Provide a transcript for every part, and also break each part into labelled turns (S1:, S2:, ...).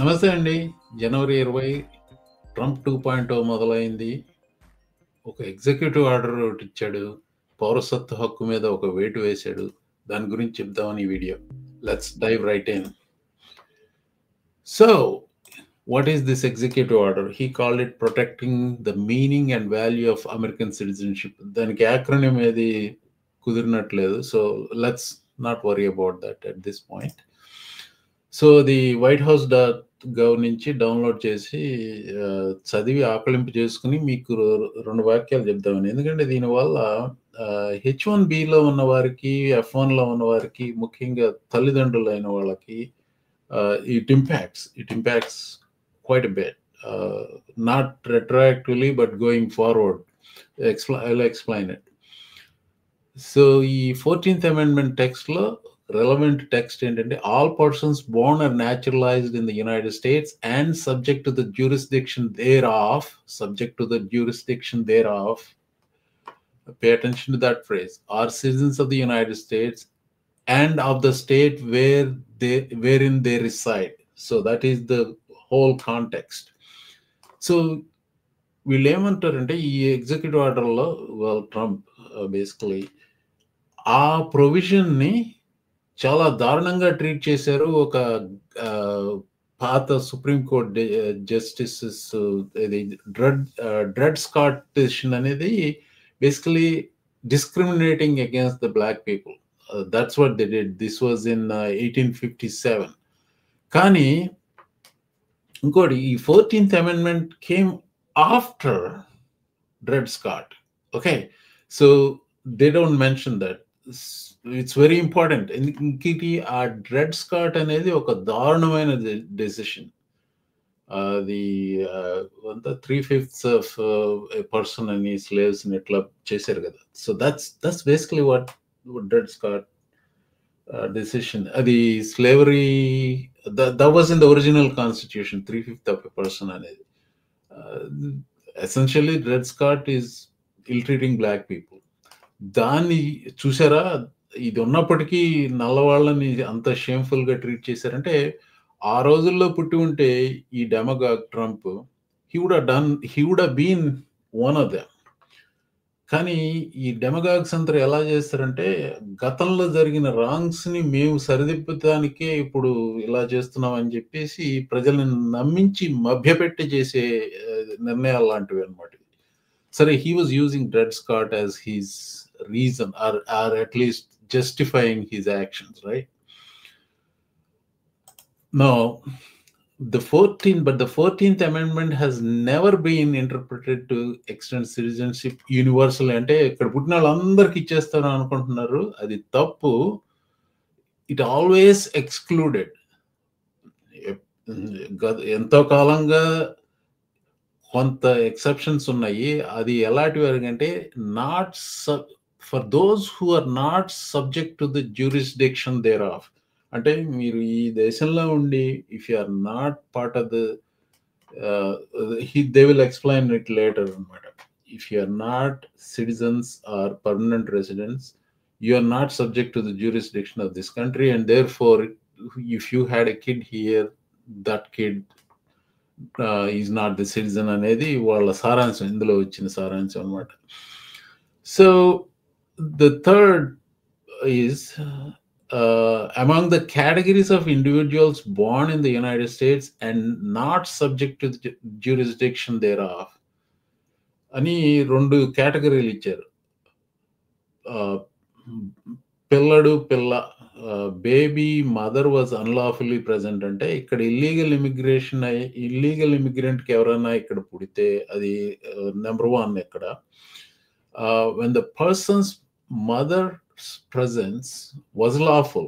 S1: నమస్తే అండి. జనవరి 20 ట్రంప్ 2.0 మొదలైంది. ఒక ఎగ్జిక్యూటివ్ ఆర్డర్ ఒకటిచ్చాడు. పౌరసత్వ హక్కు మీద ఒక వేటు వేశాడు. దాని గురించి చెప్దామని ఈ వీడియో. Let's dive right in. So, what is this executive order? He called it protecting the meaning and value of American citizenship. దానికి యాక్రోనిమ్ ఏది కుదిరినట్లేదు. So, let's not worry about that at this point. So అది White House gov నుంచి download చేసి చదివి ఆకలింపు చేసుకుని మీకు రెండు వాక్యాలు చెప్దామని. ఎందుకంటే దీనివల్ల H1Bలో ఉన్న వారికి, F1లో ఉన్న వారికి, ముఖ్యంగా తల్లిదండ్రులైన వాళ్ళకి it impacts quite a bit. Not retroactively, but going forward. I'll explain it. So, ఈ 14th Amendment టెక్స్ట్లో relevant text ఏంటంటే all persons born or naturalized in the United States and subject to the jurisdiction thereof, pay attention to that phrase, are citizens of the United States and of the state wherein they reside. So that is the whole context. So వీళ్ళు ఏమంటారంటే ఈ executive ఆర్డర్లో Trump basically ఆ ప్రొవిజన్ని చాలా దారుణంగా treat చేశారు. ఒక పాత సుప్రీంకోర్టు జస్టిసెస్ ఇది డ్రెడ్ స్కాట్ డెసిషన్ అనేది basically discriminating against the black people. That's what they did. This was in 1857. కానీ ఇంకోటి ఈ 14th Amendment came after Dred Scott. Okay, so they don't mention that. It's very important. ఇంకటి ఆ Dred Scott అనేది ఒక దారుణమైన decision. అది 3/5 of person అని స్లేవ్స్ ని ఎట్లా చేశారు కదా. So that's basically what dread Scott decision. అది slavery that was in the original constitution, 3/5 of a person అనేది. Essentially dread Scott is ill-treating black people. దాన్ని చూసారా, ఇది ఉన్నప్పటికీ నల్లవాళ్ళని అంత షేమ్ఫుల్ గా ట్రీట్ చేశారంటే ఆ రోజుల్లో పుట్టి ఉంటే ఈ డెమోగాగ్ Trump he would have been one of them. కానీ ఈ డెమోగాగ్స్ అంతా ఎలా చేస్తారంటే గతంలో జరిగిన రాంగ్స్ ని మేము సరిదిద్దడానికే ఇప్పుడు ఇలా చేస్తున్నాం అని చెప్పేసి ప్రజల్ని నమ్మించి మభ్యపెట్టి చేసే నిర్ణయాలు లాంటివి అనమాట. సరే, he was using Dred Scott as his reason, or at least justifying his actions, right? Now, the 14th Amendment has never been interpreted to extend citizenship universally. అంటే ఇక్కడ పుట్టిన వాళ్ళందరికి ఇచ్చేస్తారు అనుకుంటున్నారు, అది తప్పు. It always excluded. ఎంతో కాలంగా కొంత ఎక్సెప్షన్స్ ఉన్నాయి. అది ఎలాంటివి అంటే not for those who are not subject to the jurisdiction thereof. అంటే మీరు ఈ దేశంలో ఉండి if you are not part of the they will explain it later అనమాట. If you are not citizens or permanent residents, you are not subject to the jurisdiction of this country, and therefore if you had a kid here, that kid is not the citizen అనేది వాళ్ళ సారాంశం, ఇందులో వచ్చిన సారాంశం అనమాట. So the third is among the categories of individuals born in the United States and not subject to the jurisdiction thereof అని రెండు కేటగిరీలు ఇచ్చారు. పిల్లడు పిల్ల, baby mother was unlawfully present అంటే ఇక్కడ ఇల్లీగల్ ఇమిగ్రెంట్కి ఎవరైనా ఇక్కడ పుడితే అది నెంబర్ 1 ఇక్కడ. when the person's mother's presence was lawful,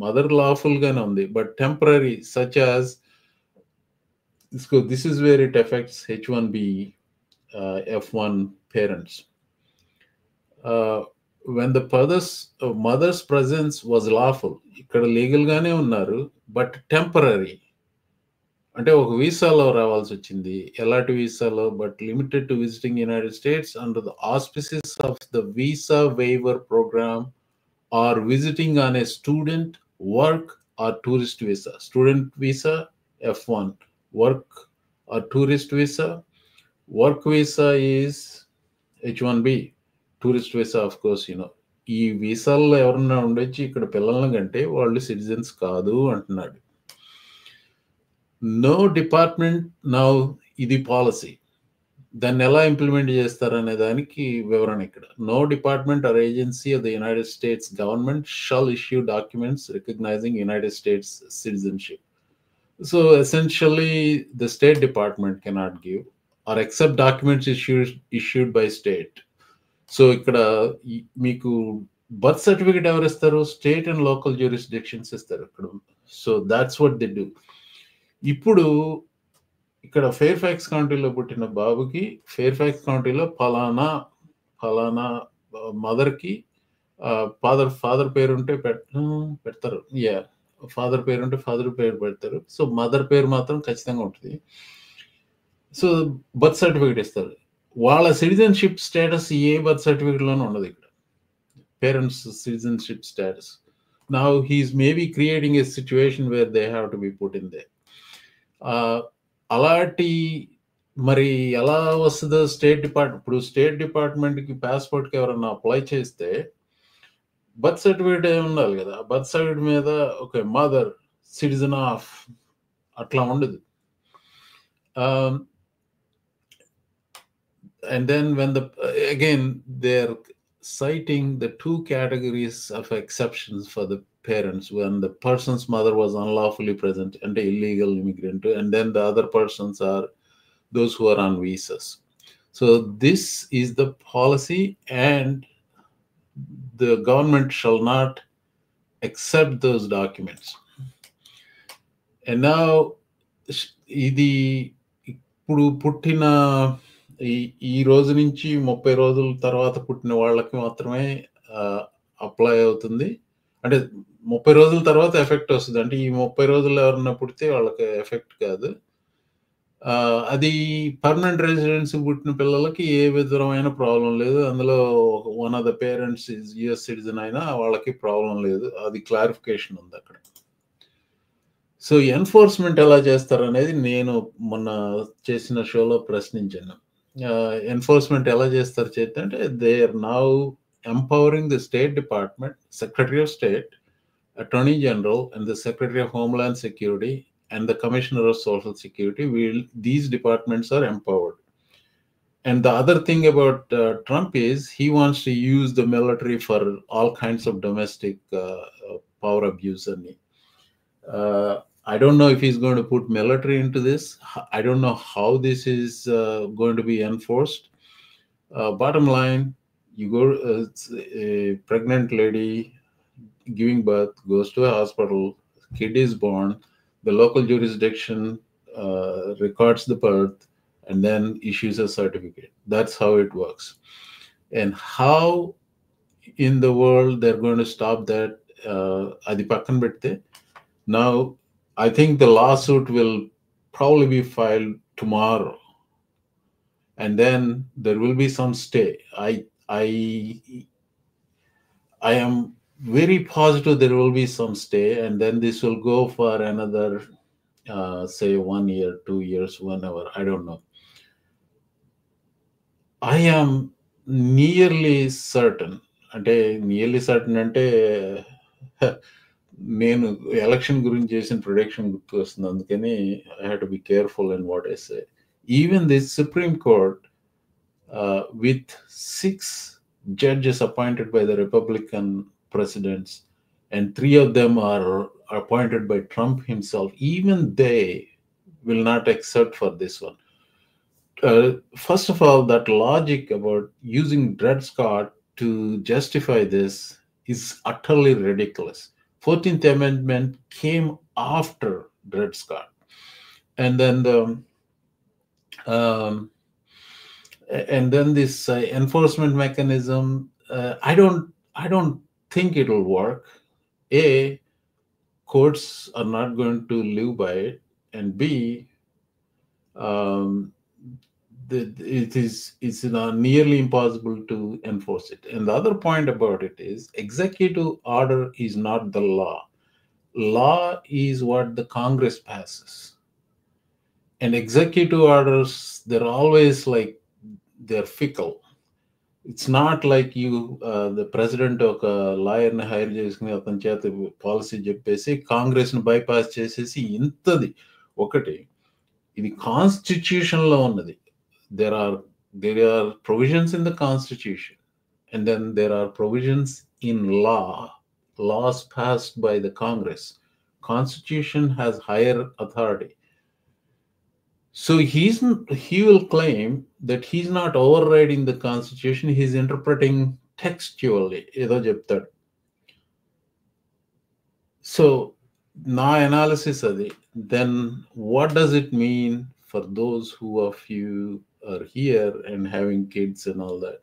S1: mother lawful గానే ఉంది, but temporary, such as this is where it affects H1B F1 parents. When the mother's presence was lawful, ఇక్కడ లీగల్ గానే ఉన్నారు, బట్ టెంపరరీ అంటే ఒక వీసాలో రావాల్సి వచ్చింది. ఎలాంటి వీసాలో? But limited to visiting United States under the auspices of the visa waiver programme or visiting on a student, work or tourist visa. Student visa F1, work or tourist visa. Work visa is H1B. Tourist visa, of course, ఈ వీసాల్లో ఎవరన్నా ఉండొచ్చు, ఇక్కడ పిల్లల కంటే వాళ్ళు citizens కాదు అంటున్నాడు. No department now, ఇది పాలసీ. దాన్ని ఎలా ఇంప్లిమెంట్ చేస్తారనే దానికి వివరణ ఇక్కడ. No department or agency of the United States government shall issue documents recognising United States citizenship. So essentially the state department cannot give or except documents issued by state. So ఇక్కడ మీకు birth certificate ఎవరు ఇస్తారు? State and local జ్యూరిస్డిక్షన్స్ ఇస్తారు ఇక్కడ. So that's what they do. ఇప్పుడు ఇక్కడ fair fax కౌంటీలో పుట్టిన బాబుకి ఫెయిర్ కౌంటీలో ఫలానా మదర్కి ఫాదర్ పేరు ఉంటే పెడతారు. ఫాదర్ పేరు ఉంటే ఫాదర్ పేరు పెడతారు. సో మదర్ పేరు మాత్రం ఖచ్చితంగా ఉంటుంది. సో బర్త్ సర్టిఫికేట్ ఇస్తారు. వాళ్ళ సిటిజన్షిప్ స్టేటస్ ఏ బర్త్ సర్టిఫికేట్లోనూ ఉండదు ఇక్కడ. Parents citizenship status. Now he's maybe creating a situation where they have to be put in they. అలాంటి మరి ఎలా వస్తుందో స్టేట్ డిపార్ట్మెంట్. ఇప్పుడు స్టేట్ డిపార్ట్మెంట్కి పాస్పోర్ట్కి ఎవరన్నా అప్లై చేస్తే బర్త్ సర్టిఫికేట్ ఉండాలి కదా. బర్త్ సర్టిఫికేట్ మీద ఒక మదర్ సిటిజన్ ఆఫ్ అట్లా ఉండదు. And then when they're citing the two categories of exceptions for the parents, when the person's mother was unlawfully present and an illegal immigrant, and then the other persons are those who are on visas. So this is the policy, and the government shall not accept those documents. And now ఇది ఇప్పుడు పుట్టిన ఈ రోజు నుంచి 30 రోజుల తర్వాత పుట్టిన వాళ్ళకి మాత్రమే అప్లై అవుతుంది. అంటే 30 రోజుల తర్వాత ఎఫెక్ట్ వస్తుంది. అంటే ఈ 30 రోజులు ఎవరన్నా పుడితే వాళ్ళకి ఎఫెక్ట్ కాదు. అది పర్మనెంట్ రెసిడెన్స్ పుట్టిన పిల్లలకి ఏ విధమైన ప్రాబ్లం లేదు. అందులో one of the parents US citizen అయినా వాళ్ళకి ప్రాబ్లం లేదు. అది క్లారిఫికేషన్ ఉంది అక్కడ. సో ఎన్ఫోర్స్మెంట్ ఎలా చేస్తారు అనేది నేను మొన్న చేసిన షోలో ప్రశ్నించాను. ఎన్ఫోర్స్మెంట్ ఎలా చేస్తారు అంటే they are now empowering the state department, secretary of state, attorney general and the secretary of homeland security and the commissioner of social security. These departments are empowered. And the other thing about Trump is he wants to use the military for all kinds of domestic power abuse. And I don't know if he's going to put military into this. I don't know how this is going to be enforced. Bottom line, you go, a pregnant lady giving birth goes to a hospital, kid is born, the local jurisdiction records the birth and then issues a certificate. That's how it works. And how in the world they're going to stop that? Adi pakkan bette. Now, I think the lawsuit will probably be filed tomorrow. And then there will be some stay. I am very positive there will be some stay, and then this will go for another say 1 year, 2 years, whenever. I don't know. I am nearly certain అంటే నేను election గురించి చేసిన prediction గుర్తు వస్తుంది. అందుకని I have to be careful in what I say. Even this supreme court with 6 judges appointed by the Republican presidents, and 3 of them are appointed by Trump himself, even they will not accept for this one. First of all, that logic about using Dred Scott to justify this is utterly ridiculous. 14th Amendment came after Dred Scott. And then this enforcement mechanism, I don't think it will work. A, courts are not going to live by it, and B, it's nearly impossible to enforce it. And the other point about it is executive order is not the law. Law is what the Congress passes. And executive orders, they're always like, they're fickle. It's not like you, the president ఒక లాయర్ని hire చేసుకుని అతని చేత policy చెప్పేసి కాంగ్రెస్ని bypass చేసేసి ఇంతది ఒకటి. ఇది కాన్స్టిట్యూషన్లో ఉన్నది. there are there are provisions in the constitution, and then there are provisions in laws passed by the Congress. Constitution has higher authority. So he will claim that he's not overriding the constitution, he's interpreting textually ఏదో చెప్తాడు. So నా analysis అది. Then what does it mean for those who of you are here and having kids and all that,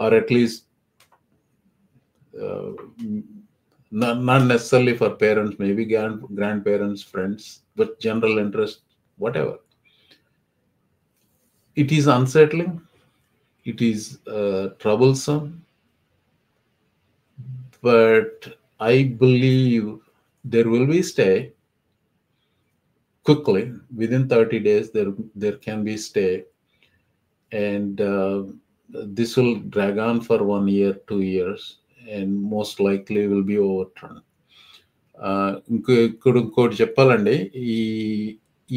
S1: or at least not necessarily for parents, maybe grandparents, friends, but general interest, whatever. It is unsettling, it is troublesome, but I believe there will be stay quickly. Within 30 days there can be stay, and this will drag on for 1 year, 2 years, and most likely will be overturned. ఇంకోటి చెప్పాలండి,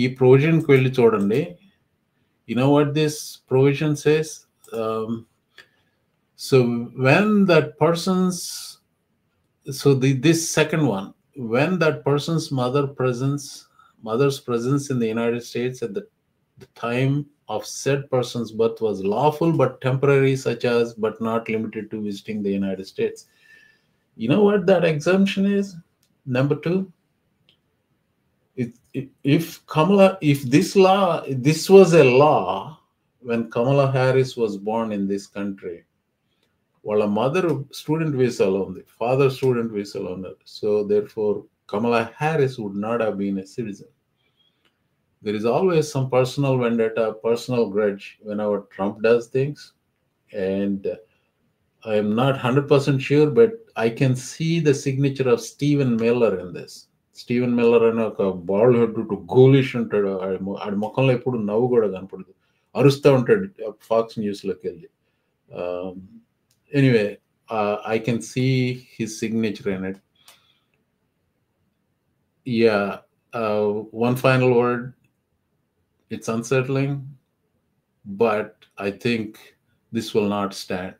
S1: ఈ ప్రొవిజన్కి వెళ్ళి చూడండి. You know what this provision says? So when that person's, this second one, when that person's mother's presence in the United States at the time of said person's birth was lawful but temporary, such as but not limited to visiting the United States. You know what that exemption is? Number 2. If this was a law when Kamala Harris was born in this country, వాళ్ళ mother student వీసాలో ఉంది, father student వీసాలో ఉన్నారు. So therefore Kamala Harris would not have been a citizen. There is always some personal vendetta, personal grudge whenever Trump does things, and I am not 100% sure, but I can see the signature of Stephen Miller in this. Steven Miller అని ఒక bald head గోలిష్ ఉంటాడు. ఆడి ముఖంలో ఎప్పుడు నవ్వు కూడా కనపడదు, అరుస్తూ ఉంటాడు ఫాక్స్ న్యూస్లోకి వెళ్ళి. Anyway, I can see his signature in it. Yeah, one final word. It's unsettling, but I think this will not stand.